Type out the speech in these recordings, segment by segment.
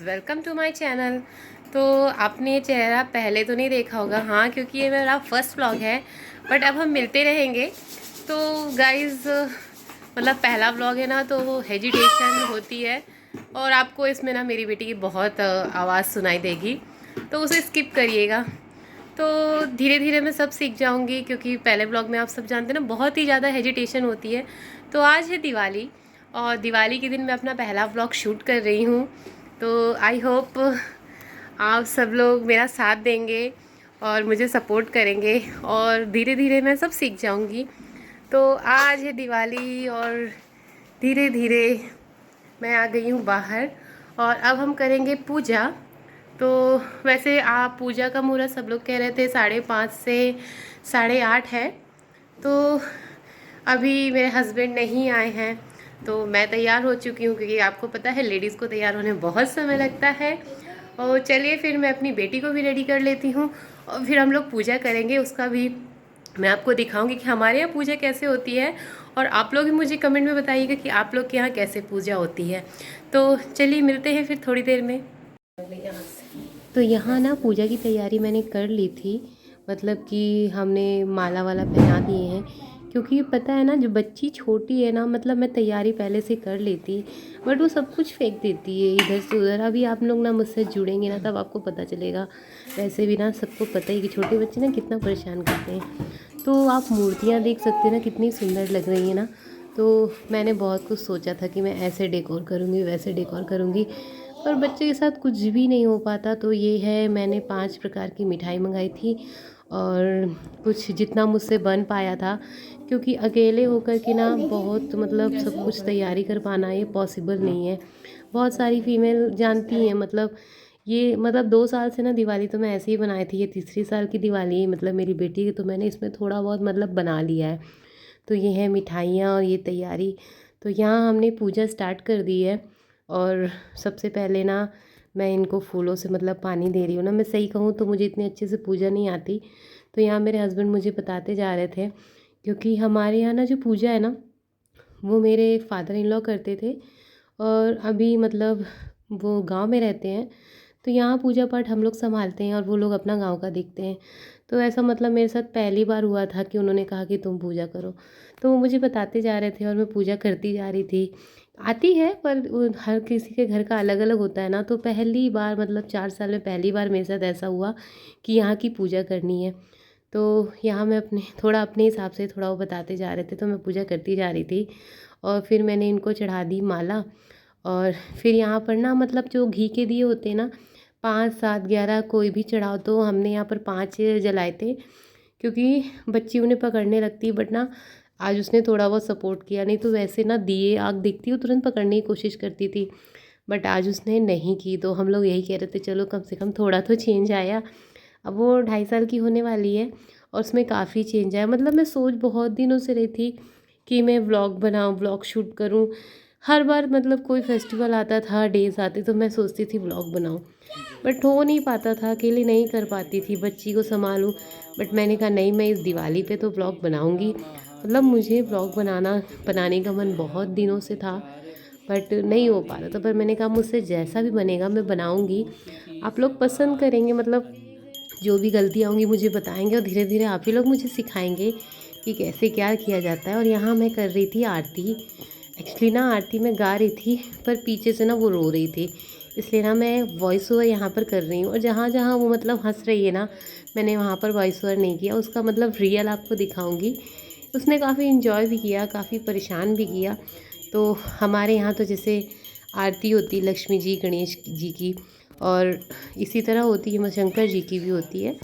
Welcome to my channel. तो आपने ये चेहरा पहले तो नहीं देखा होगा, हाँ, क्योंकि ये मेरा फर्स्ट व्लॉग है। बट अब हम मिलते रहेंगे। तो गाइस, मतलब पहला व्लॉग है ना, तो हेजिटेशन होती है और आपको इसमें ना मेरी बेटी की बहुत आवाज़ सुनाई देगी, तो उसे स्किप करिएगा। तो धीरे धीरे मैं सब सीख जाऊंगी, क्योंकि पहले व्लॉग में आप सब जानते हैं ना, बहुत ही ज़्यादा हेजिटेशन होती है। तो आज है दिवाली, और दिवाली के दिन मैं अपना पहला व्लॉग शूट कर रही हूँ। तो आई होप आप सब लोग मेरा साथ देंगे और मुझे सपोर्ट करेंगे, और धीरे धीरे मैं सब सीख जाऊंगी। तो आज है दिवाली और धीरे धीरे मैं आ गई हूँ बाहर, और अब हम करेंगे पूजा। तो वैसे आप पूजा का मुहूर्त सब लोग कह रहे थे 5:30 से 8:30 है। तो अभी मेरे हस्बैंड नहीं आए हैं, तो मैं तैयार हो चुकी हूँ, क्योंकि आपको पता है लेडीज़ को तैयार होने बहुत समय लगता है। और चलिए फिर मैं अपनी बेटी को भी रेडी कर लेती हूँ, और फिर हम लोग पूजा करेंगे। उसका भी मैं आपको दिखाऊंगी कि हमारे यहाँ पूजा कैसे होती है, और आप लोग भी मुझे कमेंट में बताइएगा कि आप लोग के यहाँ कैसे पूजा होती है। तो चलिए मिलते हैं फिर थोड़ी देर में। तो यहाँ ना पूजा की तैयारी मैंने कर ली थी, मतलब कि हमने माला वाला पहना दिए हैं, क्योंकि पता है ना, जो बच्ची छोटी है ना, मतलब मैं तैयारी पहले से कर लेती, बट वो सब कुछ फेंक देती है इधर से उधर। अभी आप लोग ना मुझसे जुड़ेंगे ना, तब आपको पता चलेगा। वैसे भी ना सबको पता ही कि छोटे बच्चे ना कितना परेशान करते हैं। तो आप मूर्तियाँ देख सकते हैं ना, कितनी सुंदर लग रही है ना। तो मैंने बहुत कुछ सोचा था कि मैं ऐसे डेकोर करूँगी, वैसे डेकोर करूँगी, पर बच्चे के साथ कुछ भी नहीं हो पाता। तो ये है, मैंने 5 प्रकार की मिठाई मंगाई थी, और कुछ जितना मुझसे बन पाया था, क्योंकि अकेले होकर के ना बहुत, मतलब सब कुछ तैयारी कर पाना ये पॉसिबल नहीं है। बहुत सारी फीमेल जानती हैं, मतलब ये, मतलब 2 साल से ना दिवाली तो मैं ऐसे ही बनाई थी। ये तीसरी साल की दिवाली है, मतलब मेरी बेटी की, तो मैंने इसमें थोड़ा बहुत मतलब बना लिया है। तो ये है मिठाइयाँ और ये तैयारी। तो यहाँ हमने पूजा स्टार्ट कर दी है, और सबसे पहले ना मैं इनको फूलों से मतलब पानी दे रही हूँ ना। मैं सही कहूँ तो मुझे इतनी अच्छे से पूजा नहीं आती, तो यहाँ मेरे हस्बैंड मुझे बताते जा रहे थे, क्योंकि हमारे यहाँ ना जो पूजा है ना, वो मेरे फादर इन लॉ करते थे, और अभी मतलब वो गांव में रहते हैं। तो यहाँ पूजा पाठ हम लोग संभालते हैं, और वो लोग अपना गांव का देखते हैं। तो ऐसा मतलब मेरे साथ पहली बार हुआ था कि उन्होंने कहा कि तुम पूजा करो। तो वो मुझे बताते जा रहे थे, और मैं पूजा करती जा रही थी। आती है, पर हर किसी के घर का अलग अलग होता है ना। तो पहली बार, मतलब 4 साल में पहली बार मेरे साथ ऐसा हुआ कि यहाँ की पूजा करनी है। तो यहाँ मैं अपने हिसाब से थोड़ा वो बताते जा रहे थे, तो मैं पूजा करती जा रही थी। और फिर मैंने इनको चढ़ा दी माला। और फिर यहाँ पर ना, मतलब जो घी के दिए होते हैं ना, 5, 7, 11 कोई भी चढ़ाओ, तो हमने यहाँ पर 5 जलाए थे, क्योंकि बच्ची उन्हें पकड़ने लगती। बट ना आज उसने थोड़ा बहुत सपोर्ट किया, नहीं तो वैसे ना दिए आग दिखती वो तुरंत पकड़ने की कोशिश करती थी। बट आज उसने नहीं की, तो हम लोग यही कह रहे थे चलो कम से कम थोड़ा तो चेंज आया। अब वो 2.5 साल की होने वाली है, और उसमें काफ़ी चेंज आया। मतलब मैं सोच बहुत दिनों से रही थी कि मैं व्लॉग बनाऊँ, व्लॉग शूट करूँ। हर बार मतलब कोई फेस्टिवल आता था, डेज़ आते, तो मैं सोचती थी व्लॉग बनाऊँ, बट हो नहीं पाता था, अकेले नहीं कर पाती थी, बच्ची को संभालूँ। बट मैंने कहा नहीं, मैं इस दिवाली पे तो व्लॉग बनाऊँगी। मतलब मुझे व्लॉग बनाने का मन बहुत दिनों से था, बट नहीं हो पा रहा था। पर मैंने कहा मुझसे जैसा भी बनेगा मैं बनाऊँगी, आप लोग पसंद करेंगे, मतलब जो भी गलतियाँ होंगी मुझे बताएंगे, और धीरे धीरे आप ही लोग मुझे सिखाएंगे कि कैसे क्या किया जाता है। और यहाँ मैं कर रही थी आरती। एक्चुअली ना आरती में गा रही थी, पर पीछे से ना वो रो रही थी, इसलिए ना मैं वॉइस ओवर यहाँ पर कर रही हूँ। और जहाँ जहाँ वो मतलब हंस रही है ना, मैंने वहाँ पर वॉइस ओवर नहीं किया, उसका मतलब रियल आपको दिखाऊंगी। उसने काफ़ी इन्जॉय भी किया, काफ़ी परेशान भी किया। तो हमारे यहाँ तो जैसे आरती होती है लक्ष्मी जी, गणेश जी की, और इसी तरह होती है, शंकर जी की भी होती है।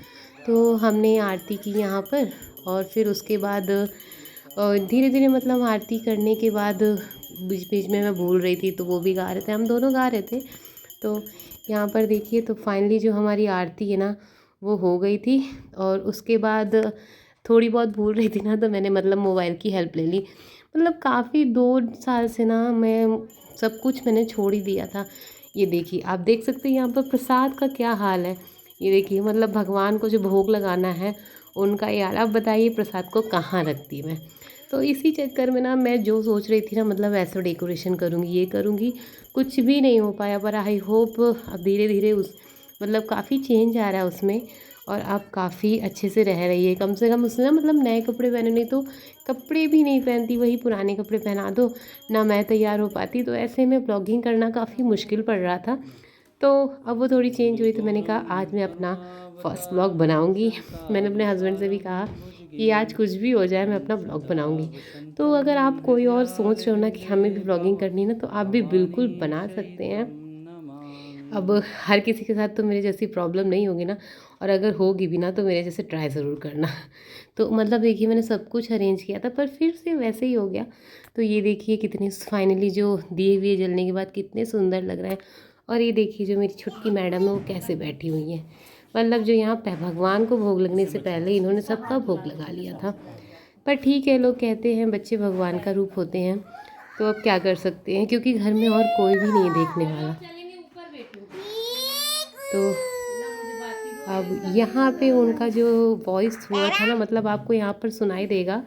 तो हमने आरती की यहाँ पर, और फिर उसके बाद धीरे धीरे, मतलब आरती करने के बाद बीच बीच में मैं भूल रही थी, तो वो भी गा रहे थे, हम दोनों गा रहे थे। तो यहाँ पर देखिए, तो फाइनली जो हमारी आरती है ना, वो हो गई थी। और उसके बाद थोड़ी बहुत भूल रही थी ना, तो मैंने मतलब मोबाइल की हेल्प ले ली। मतलब काफ़ी 2 साल से ना मैं सब कुछ मैंने छोड़ ही दिया था। ये देखिए, आप देख सकते हैं यहाँ पर प्रसाद का क्या हाल है। ये देखिए, मतलब भगवान को जो भोग लगाना है उनका ये हाल। अब बताइए प्रसाद को कहाँ रखती मैं। तो इसी चक्कर में ना मैं जो सोच रही थी ना, मतलब ऐसा डेकोरेशन करूँगी, ये करूँगी, कुछ भी नहीं हो पाया। पर आई होप अब धीरे धीरे उस मतलब काफ़ी चेंज आ रहा है उसमें, और आप काफ़ी अच्छे से रह रही है। कम से कम उसने ना मतलब नए कपड़े पहने, नहीं तो कपड़े भी नहीं पहनती, वही पुराने कपड़े पहना दो ना, मैं तैयार हो पाती। तो ऐसे में ब्लॉगिंग करना काफ़ी मुश्किल पड़ रहा था। तो अब वो थोड़ी चेंज हुई, तो मैंने कहा आज मैं अपना फर्स्ट ब्लॉग बनाऊंगी। मैंने अपने हस्बैंड से भी कहा कि आज कुछ भी हो जाए मैं अपना ब्लॉग बनाऊंगी। तो अगर आप कोई और सोच रहे हो ना कि हमें भी ब्लॉगिंग करनी है ना, तो आप भी बिल्कुल बना सकते हैं। अब हर किसी के साथ तो मेरे जैसी प्रॉब्लम नहीं होगी ना, और अगर होगी भी ना तो मेरे जैसे ट्राई ज़रूर करना। तो मतलब देखिए मैंने सब कुछ अरेंज किया था, पर फिर से वैसे ही हो गया। तो ये देखिए कितने फाइनली जो दिए हुए जलने के बाद कितने सुंदर लग रहे हैं। और ये देखिए जो मेरी छुटकी मैडम है वो कैसे बैठी हुई है, मतलब जो यहाँ पे भगवान को भोग लगने से पहले इन्होंने सबका भोग लगा लिया था। पर ठीक है, लोग कहते हैं बच्चे भगवान का रूप होते हैं, तो अब क्या कर सकते हैं, क्योंकि घर में और कोई भी नहीं देखने वाला। तो अब यहाँ पे उनका जो वॉइस हुआ था ना, मतलब आपको यहाँ पर सुनाई देगा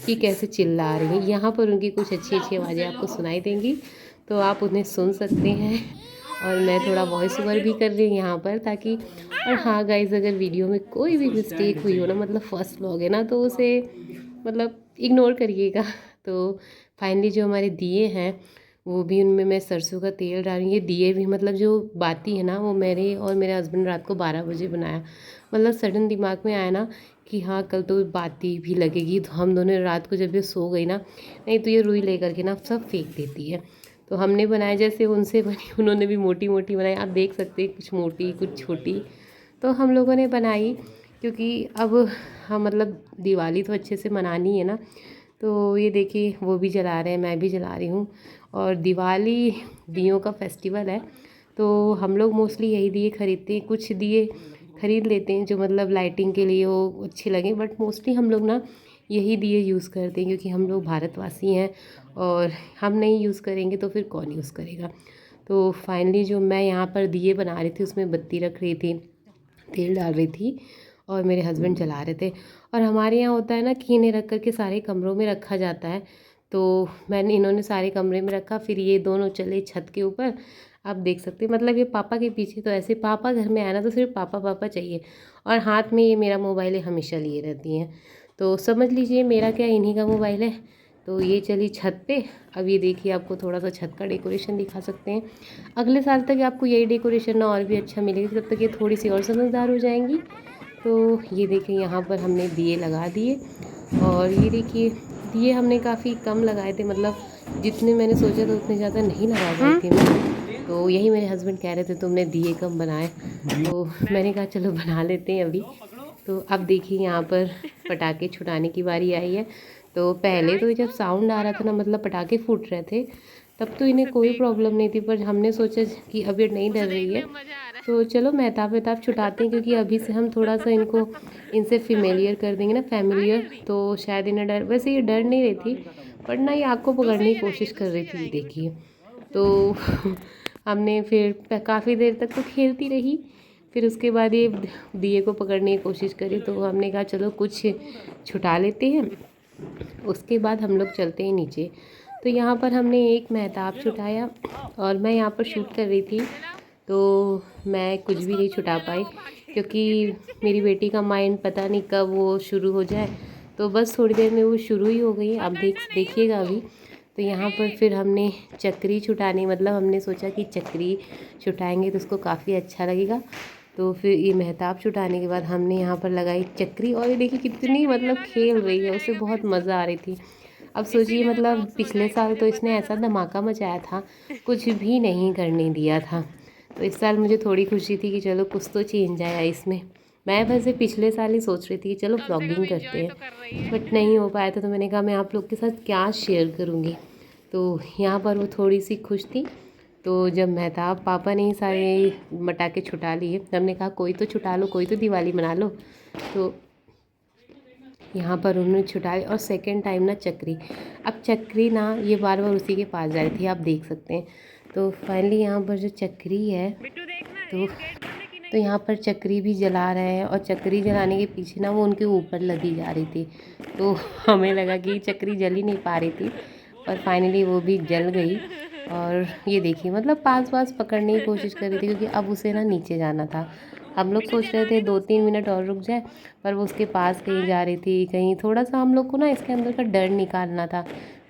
कि कैसे चिल्ला रही हैं। यहाँ पर उनकी कुछ अच्छी अच्छी आवाज़ें आपको सुनाई देंगी, तो आप उन्हें सुन सकते हैं। और मैं थोड़ा वॉइस ओवर भी कर रही हूँ यहाँ पर, ताकि। और हाँ गाइज, अगर वीडियो में कोई भी मिस्टेक हुई हो ना, मतलब फर्स्ट व्लॉग है ना, तो उसे मतलब इग्नोर करिएगा। तो फाइनली जो हमारे दिए हैं वो भी, उनमें मैं सरसों का तेल डाल रही हूँ। ये दिए भी मतलब जो बाती है ना, वो मेरे और मेरे हस्बैंड रात को 12 बजे बनाया। मतलब सडन दिमाग में आया ना कि हाँ कल तो बाती भी लगेगी, तो हम दोनों रात को जब ये सो गई ना, नहीं तो ये रुई लेकर के ना सब फेंक देती है। तो हमने बनाया जैसे उनसे बनी, उन्होंने भी मोटी मोटी बनाई, आप देख सकते हैं, कुछ मोटी कुछ छोटी। तो हम लोगों ने बनाई, क्योंकि अब हम मतलब दिवाली तो अच्छे से मनानी है ना। तो ये देखिए वो भी जला रहे हैं, मैं भी जला रही हूँ। और दिवाली दियों का फेस्टिवल है, तो हम लोग मोस्टली यही दिए खरीदते हैं। कुछ दिए खरीद लेते हैं जो मतलब लाइटिंग के लिए वो अच्छे लगे, बट मोस्टली हम लोग ना यही दिए यूज़ करते हैं, क्योंकि हम लोग भारतवासी हैं, और हम नहीं यूज़ करेंगे तो फिर कौन यूज़ करेगा। तो फाइनली जो मैं यहाँ पर दिए बना रही थी, उसमें बत्ती रख रही थी, तेल डाल रही थी, और मेरे हस्बैंड जला रहे थे। और हमारे यहाँ होता है ना कि इन्हें रख कर के सारे कमरों में रखा जाता है। तो इन्होंने सारे कमरे में रखा, फिर ये दोनों चले छत के ऊपर। आप देख सकते हैं, मतलब ये पापा के पीछे, तो ऐसे पापा घर में आया ना तो सिर्फ पापा पापा चाहिए, और हाथ में ये मेरा मोबाइल हमेशा लिए रहती हैं। तो समझ लीजिए मेरा क्या, इन्हीं का मोबाइल है। तो ये चली छत पे। अब ये देखिए आपको थोड़ा सा छत का डेकोरेशन दिखा सकते हैं। अगले साल तक आपको यही डेकोरेशन ना और भी अच्छा मिलेगा, तब तक ये थोड़ी सी और समझदार हो जाएंगी। तो ये देखिए यहाँ पर हमने दिए लगा दिए, और ये देखिए दिए हमने काफ़ी कम लगाए थे, मतलब जितने मैंने सोचा था उतने ज़्यादा नहीं लगा पाई थी मैं। तो यही मेरे हस्बैंड कह रहे थे तुमने दिए कम बनाए, तो मैंने कहा चलो बना लेते हैं अभी। तो अब देखिए यहाँ पर पटाखे छुटाने की बारी आई है। तो पहले तो जब साउंड आ रहा था ना, मतलब पटाखे फूट रहे थे, तब तो इन्हें कोई प्रॉब्लम नहीं थी, पर हमने सोचा कि अब ये नहीं डर रही है, तो चलो मेहताब वेहताब छुटाते हैं, क्योंकि अभी से हम थोड़ा सा इनको इनसे फेमिलियर कर देंगे ना, फैमिलियर, तो शायद इन्हें डर, वैसे ये डर नहीं रही थी, पर ना ये आग को पकड़ने की कोशिश कर रही थी, देखिए। तो हमने फिर काफ़ी देर तक तो खेलती रही, फिर उसके बाद ये दिए को पकड़ने की कोशिश करी, तो हमने कहा चलो कुछ छुटा लेते हैं, उसके बाद हम लोग चलते हैं नीचे। तो यहाँ पर हमने एक मेहताब छुटाया, और मैं यहाँ पर शूट कर रही थी, तो मैं कुछ भी नहीं छुटा पाई, क्योंकि मेरी बेटी का माइंड पता नहीं कब वो शुरू हो जाए। तो बस थोड़ी देर में वो शुरू ही हो गई, आप देखिएगा अभी। तो यहाँ पर फिर हमने चक्री छुटानी, मतलब हमने सोचा कि चक्री छुटाएंगे तो उसको काफ़ी अच्छा लगेगा। तो फिर ये मेहताब छुटाने के बाद हमने यहाँ पर लगाई चक्री, और ये देखिए कितनी मतलब खेल रही है, उसे बहुत मज़ा आ रही थी। अब सोचिए, मतलब पिछले साल तो इसने ऐसा धमाका मचाया था, कुछ भी नहीं करने दिया था। तो इस साल मुझे थोड़ी खुशी थी कि चलो कुछ तो चेंज आया इसमें। मैं वैसे पिछले साल ही सोच रही थी कि चलो व्लॉगिंग करते हैं, बट नहीं हो पाया था, तो मैंने कहा मैं आप लोग के साथ क्या शेयर करूँगी। तो यहाँ पर वो थोड़ी सी खुश थी। तो जब मेहताब पापा ने ही सारे पटाखे छुटा लिए, हमने कहा कोई तो छुटा लो, कोई तो दिवाली मना लो। तो यहाँ पर उन्होंने छुटाई, और सेकंड टाइम ना चक्री। अब चक्री ना ये बार बार उसी के पास जा रही थी, आप देख सकते हैं। तो फाइनली यहाँ पर जो चक्री है, तो तो यहाँ पर चक्री भी जला रहे हैं और चक्री जलाने के पीछे ना वो उनके ऊपर लदी जा रही थी, तो हमें लगा कि चक्री जल ही नहीं पा रही थी और फाइनली वो भी जल गई। और ये देखिए मतलब पास पास पकड़ने की कोशिश कर रही थी क्योंकि अब उसे ना नीचे जाना था। हम लोग सोच रहे थे 2-3 मिनट और रुक जाए, पर वो उसके पास कहीं जा रही थी, कहीं थोड़ा सा हम लोग को ना इसके अंदर का डर निकालना था,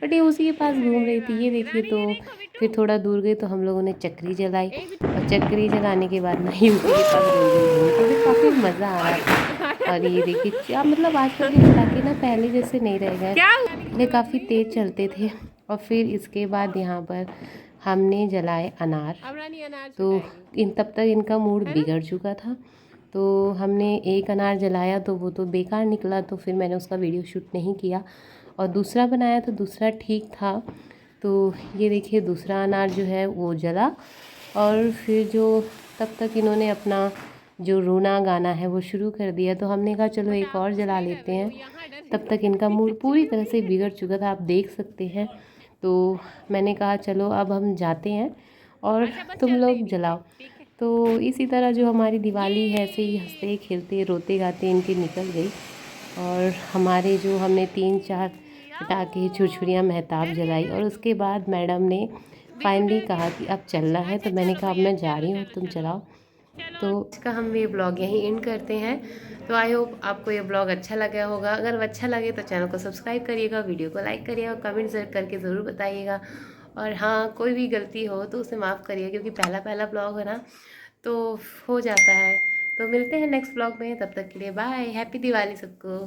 बट ये उसी के पास घूम रही थी। ये देखिए, तो फिर थोड़ा दूर गए तो हम लोगों ने चक्री जलाई और चक्री जलाने के बाद ना ये उसी के पास घूम तो फिर काफ़ी मज़ा आ रहा था। और ये देखिए क्या मतलब आजकल के पटाखे ना पहले जैसे नहीं रह गए, पहले काफ़ी तेज़ चलते थे। और फिर इसके बाद यहाँ पर हमने जलाए अनार, तो तब तक इनका मूड बिगड़ चुका था, तो हमने एक अनार जलाया तो वो तो बेकार निकला, तो फिर मैंने उसका वीडियो शूट नहीं किया। और दूसरा बनाया तो दूसरा ठीक था। तो ये देखिए दूसरा अनार जो है वो जला। और फिर जो तब तक इन्होंने अपना जो रोना गाना है वो शुरू कर दिया, तो हमने कहा चलो एक और जला लेते हैं। तब तक इनका मूड पूरी तरह से बिगड़ चुका था, आप देख सकते हैं। तो मैंने कहा चलो अब हम जाते हैं और तुम लोग जलाओ। तो इसी तरह जो हमारी दिवाली है ऐसे ही हंसते खेलते रोते गाते इनकी निकल गई। और हमारे जो हमने 3-4 पटाखे छुरछुरियाँ महताब जलाई और उसके बाद मैडम ने फाइनली कहा कि अब चलना है, तो मैंने कहा अब मैं जा रही हूँ, तुम चलाओ। तो इसका हम ये ब्लॉग यहीं एंड करते हैं। तो आई होप आपको ये ब्लॉग अच्छा लगा होगा। अगर अच्छा लगे तो चैनल को सब्सक्राइब करिएगा, वीडियो को लाइक करिएगा, कमेंट करके ज़रूर बताइएगा। और हाँ, कोई भी गलती हो तो उसे माफ़ करिए क्योंकि पहला पहला ब्लॉग है ना, तो हो जाता है। तो मिलते हैं नेक्स्ट ब्लॉग में, तब तक के लिए बाय, हैप्पी दिवाली सबको।